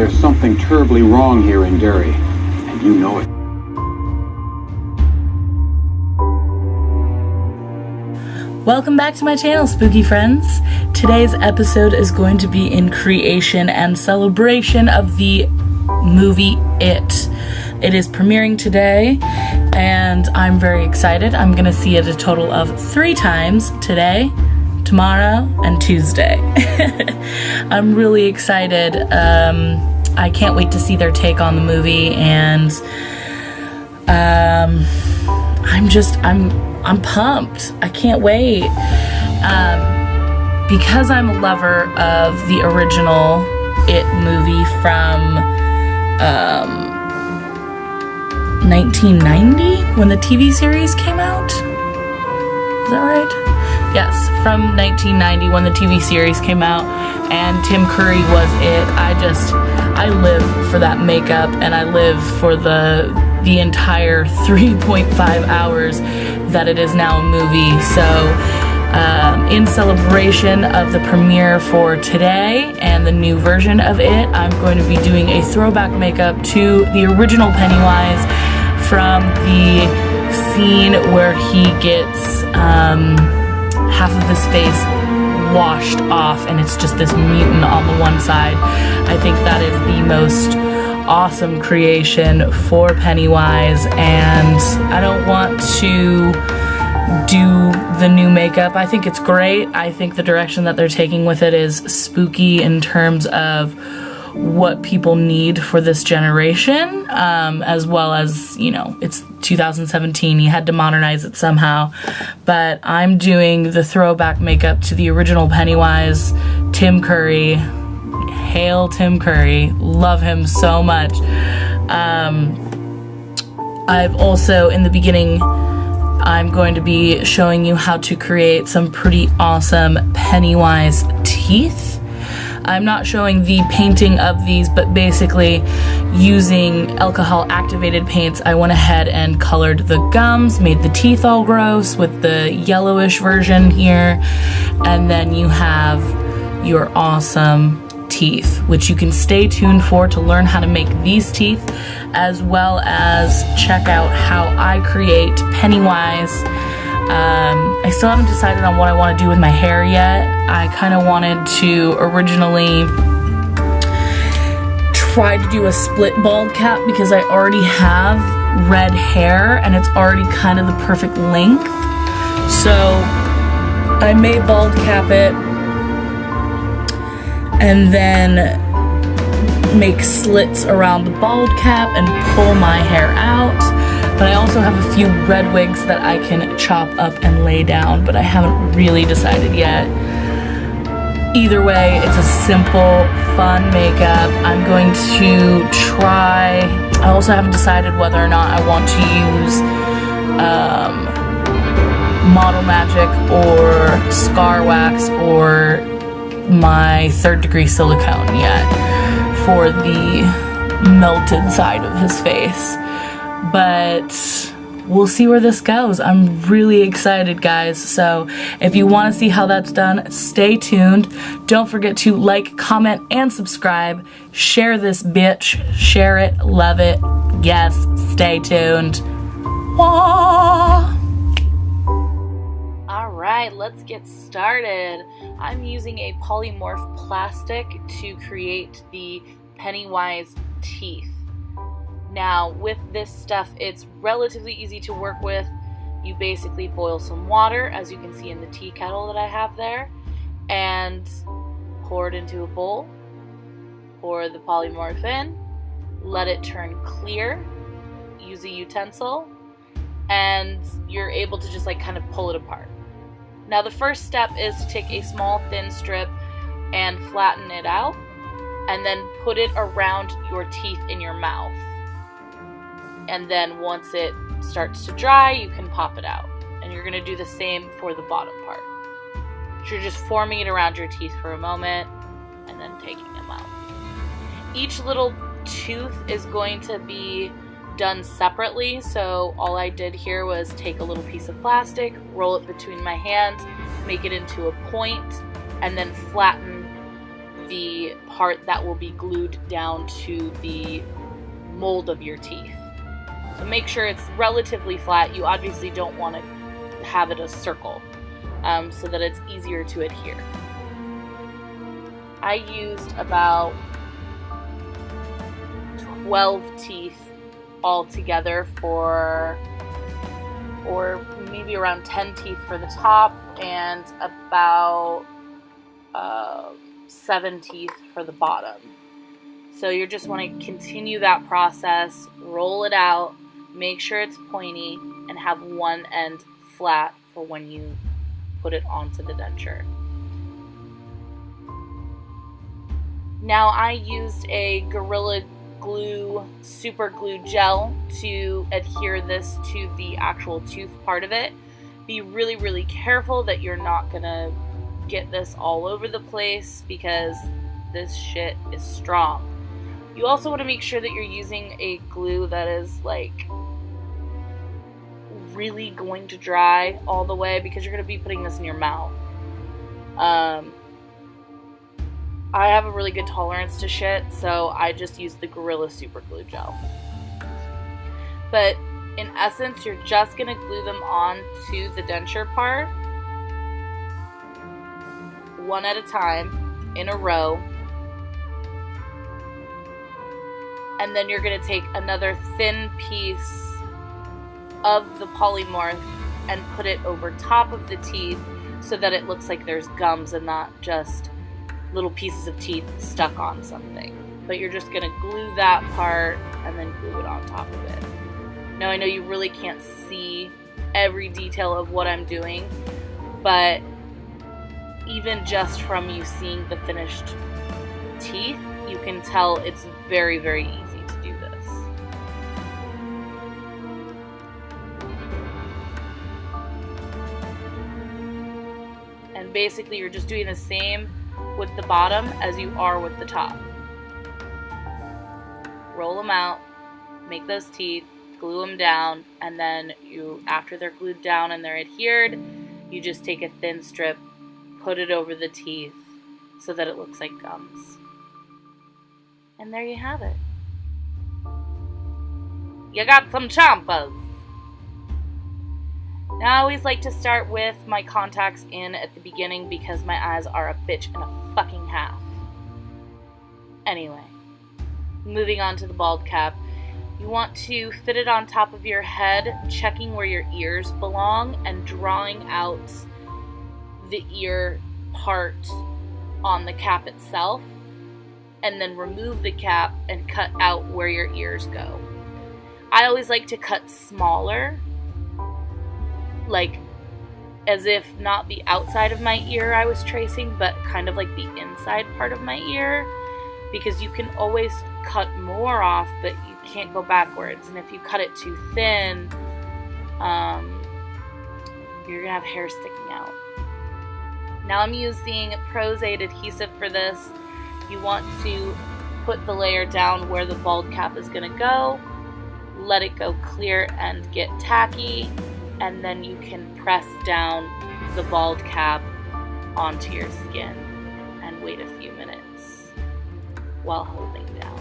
There's something terribly wrong here in Derry, and you know it. Welcome back to my channel, spooky friends. Today's episode is going to be in creation and celebration of the movie It. It is premiering today, and I'm very excited. I'm gonna see it a total of 3 times today, tomorrow, and Tuesday. I'm really excited. I can't wait to see their take on the movie, and I'm pumped. I can't wait. Because I'm a lover of the original It movie from 1990, when the TV series came out. Is that right? Yes, from 1990 when the TV series came out, and Tim Curry was It. I live for that makeup, and I live for the entire 3.5 hours that it is now a movie. So in celebration of the premiere for today and the new version of It, I'm going to be doing a throwback makeup to the original Pennywise from the scene where he gets half of his face washed off and it's just this mutant on the one side. I think that is the most awesome creation for Pennywise, and I don't want to do the new makeup. I think it's great. I think the direction that they're taking with it is spooky in terms of what people need for this generation, as well as, you know, it's 2017, you had to modernize it somehow. But I'm doing the throwback makeup to the original Pennywise, Tim Curry. Hail Tim Curry, love him so much. I've also, in the beginning, I'm going to be showing you how to create some pretty awesome Pennywise teeth. I'm not showing the painting of these, but basically using alcohol activated paints, I went ahead and colored the gums, made the teeth all gross with the yellowish version here, and then you have your awesome teeth, which you can stay tuned for to learn how to make these teeth, as well as check out how I create Pennywise. I still haven't decided on what I want to do with my hair yet. I kind of wanted to originally try to do a split bald cap because I already have red hair and it's already kind of the perfect length. So I may bald cap it and then make slits around the bald cap and pull my hair out. But I also have a few red wigs that I can chop up and lay down, but I haven't really decided yet. Either way, it's a simple, fun makeup. I'm going to try, I also haven't decided whether or not I want to use Model Magic or Scar Wax or my 3rd Degree Silicone yet for the melted side of his face. But we'll see where this goes. I'm really excited, guys. So if you want to see how that's done, stay tuned. Don't forget to like, comment, and subscribe. Share this bitch. Share it. Love it. Yes, stay tuned. Wah! Alright, let's get started. I'm using a Polymorph plastic to create the Pennywise teeth. Now, with this stuff, it's relatively easy to work with. You basically boil some water, as you can see in the tea kettle that I have there, and pour it into a bowl. Pour the Polymorph in, let it turn clear, use a utensil, and you're able to just kind of pull it apart. Now, the first step is to take a small thin strip and flatten it out, and then put it around your teeth in your mouth. And then once it starts to dry, you can pop it out. And you're going to do the same for the bottom part. So you're just forming it around your teeth for a moment and then taking them out. Each little tooth is going to be done separately, so all I did here was take a little piece of plastic, roll it between my hands, make it into a point, and then flatten the part that will be glued down to the mold of your teeth. So make sure it's relatively flat. You obviously don't want to have it a circle, so that it's easier to adhere. I used about 12 teeth all together or maybe around 10 teeth for the top, and about 7 teeth for the bottom. So you just want to continue that process, roll it out, make sure it's pointy, and have one end flat for when you put it onto the denture. Now I used a Gorilla Glue super glue gel to adhere this to the actual tooth part of it. Be really, really careful that you're not gonna get this all over the place because this shit is strong. You also want to make sure that you're using a glue that is like really going to dry all the way, because you're going to be putting this in your mouth. I have a really good tolerance to shit, so I just use the Gorilla Super Glue Gel. But in essence, you're just going to glue them on to the denture part, one at a time, in a row. And then you're going to take another thin piece of the Polymorph and put it over top of the teeth so that it looks like there's gums and not just little pieces of teeth stuck on something. But you're just going to glue that part and then glue it on top of it. Now I know you really can't see every detail of what I'm doing, but even just from you seeing the finished teeth, you can tell it's very, very easy to do this. And basically you're just doing the same with the bottom as you are with the top. Roll them out, make those teeth, glue them down, and then after they're glued down and they're adhered, you just take a thin strip, put it over the teeth so that it looks like gums. And there you have it. You got some champas. Now I always like to start with my contacts in at the beginning because my eyes are a bitch and a fucking half. Anyway, moving on to the bald cap. You want to fit it on top of your head, checking where your ears belong and drawing out the ear part on the cap itself, and then remove the cap and cut out where your ears go. I always like to cut smaller, like as if not the outside of my ear I was tracing, but kind of like the inside part of my ear, because you can always cut more off, but you can't go backwards. And if you cut it too thin, you're gonna have hair sticking out. Now I'm using pros-aide adhesive for this. You want to put the layer down where the bald cap is gonna go, let it go clear and get tacky, and then you can press down the bald cap onto your skin and wait a few minutes while holding down.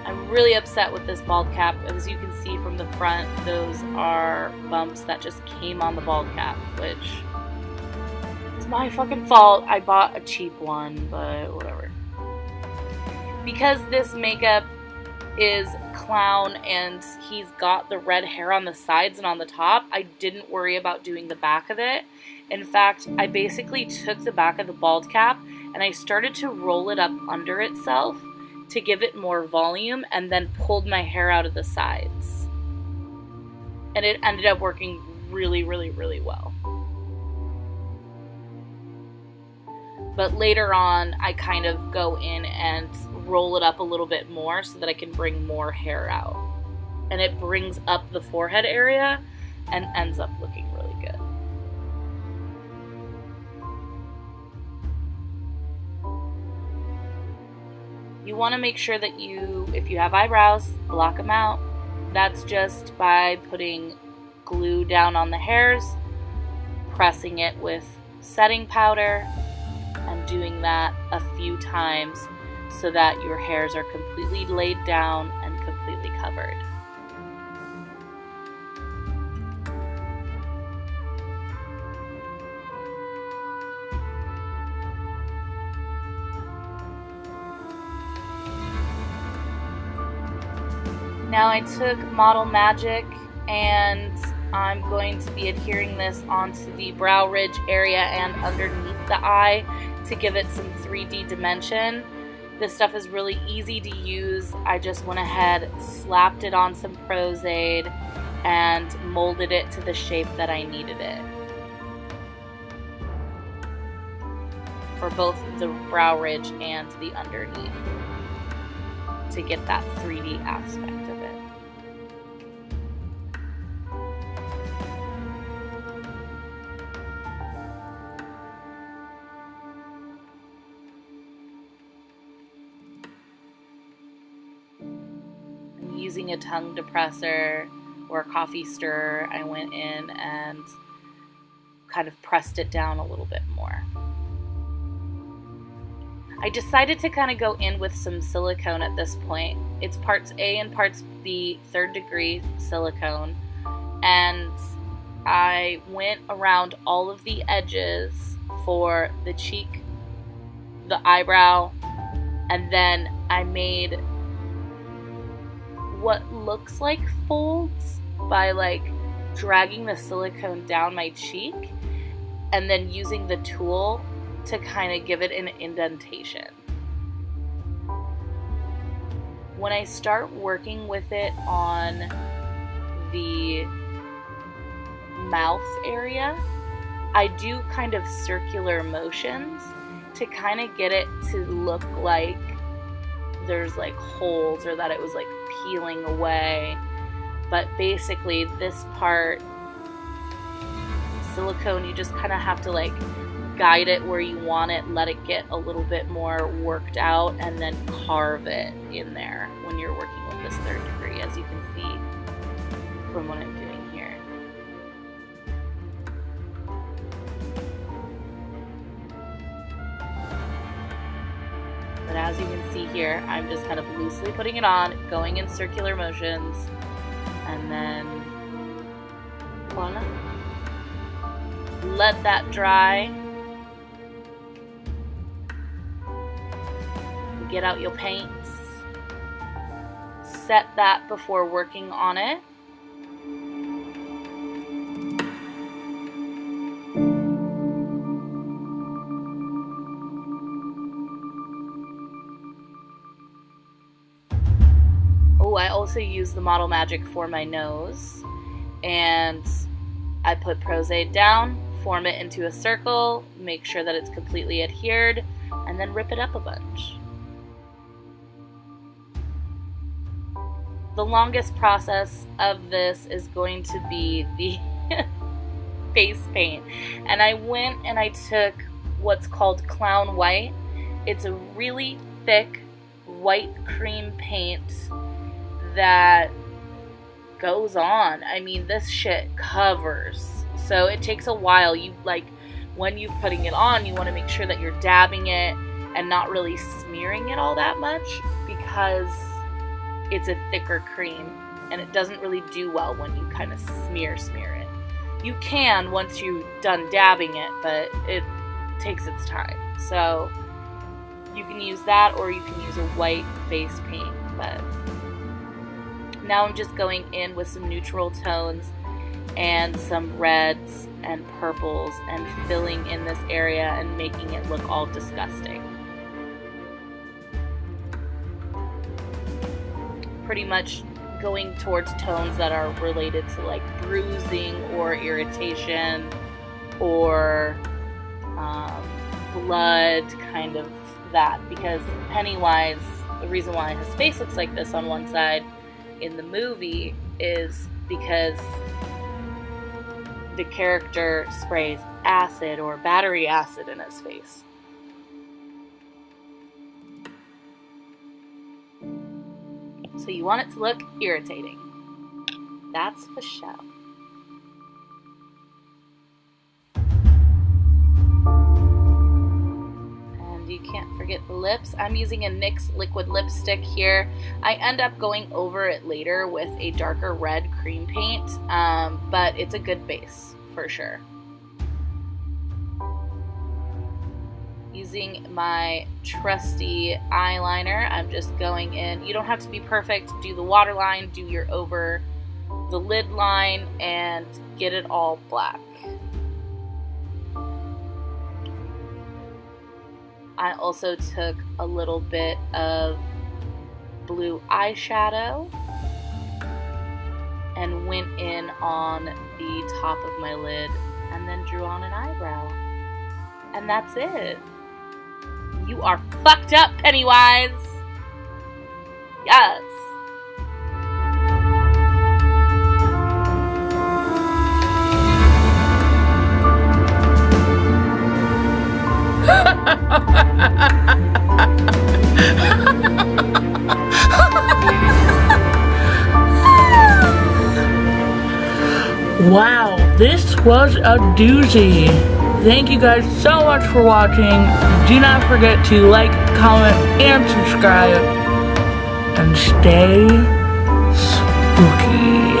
I'm really upset with this bald cap. As you can see from the front, those are bumps that just came on the bald cap, which is my fucking fault. I bought a cheap one, but whatever. Because this makeup is clown and he's got the red hair on the sides and on the top, I didn't worry about doing the back of it. In fact, I basically took the back of the bald cap and I started to roll it up under itself to give it more volume, and then pulled my hair out of the sides. And it ended up working really, really, really well. But later on, I kind of go in and roll it up a little bit more so that I can bring more hair out. And it brings up the forehead area and ends up looking really good. You want to make sure that if you have eyebrows, block them out. That's just by putting glue down on the hairs, pressing it with setting powder and doing that a few times so that your hairs are completely laid down and completely covered. Now I took Model Magic and I'm going to be adhering this onto the brow ridge area and underneath the eye to give it some 3D dimension. This stuff is really easy to use. I just went ahead, slapped it on some pros-aide, and molded it to the shape that I needed it. For both the brow ridge and the underneath, to get that 3D aspect of it. And using a tongue depressor or a coffee stirrer, I went in and kind of pressed it down a little bit more. I decided to kind of go in with some silicone at this point. It's parts A and parts B, 3rd degree silicone. And I went around all of the edges for the cheek, the eyebrow, and then I made what looks like folds by like dragging the silicone down my cheek and then using the tool to kind of give it an indentation. When I start working with it on the mouth area, I do kind of circular motions to kind of get it to look like there's like holes or that it was like peeling away. But basically this part, silicone, you just kind of have to like guide it where you want it, let it get a little bit more worked out, and then carve it in there when you're working with this 3rd degree, as you can see from what I'm doing here. But as you can see here, I'm just kind of loosely putting it on, going in circular motions, and then voila. Let that dry. Get out your paints, set that before working on it. Oh, I also use the Model Magic for my nose, and I put pros-aide down, form it into a circle, make sure that it's completely adhered, and then rip it up a bunch. The longest process of this is going to be the face paint. And I went and I took what's called Clown White. It's a really thick white cream paint that goes on. I mean, this shit covers. So it takes a while. You like, when you're putting it on, you want to make sure that you're dabbing it and not really smearing it all that much, because it's a thicker cream and it doesn't really do well when you kind of smear it. You can once you're done dabbing it, but it takes its time. So you can use that, or you can use a white face paint. But now I'm just going in with some neutral tones and some reds and purples and filling in this area and making it look all disgusting. Pretty much going towards tones that are related to like bruising or irritation or blood, kind of that, because Pennywise, the reason why his face looks like this on one side in the movie is because the character sprays acid or battery acid in his face. So you want it to look irritating. That's for show. target the lips. I'm using a NYX liquid lipstick here. I end up going over it later with a darker red cream paint, but it's a good base for sure. Using my trusty eyeliner, I'm just going in. You don't have to be perfect. Do the waterline, do your over the lid line, and get it all black. I also took a little bit of blue eyeshadow and went in on the top of my lid and then drew on an eyebrow. And that's it. You are fucked up, Pennywise! Yes! Wow, this was a doozy. Thank you guys so much for watching. Do not forget to like, comment, and subscribe. And stay spooky.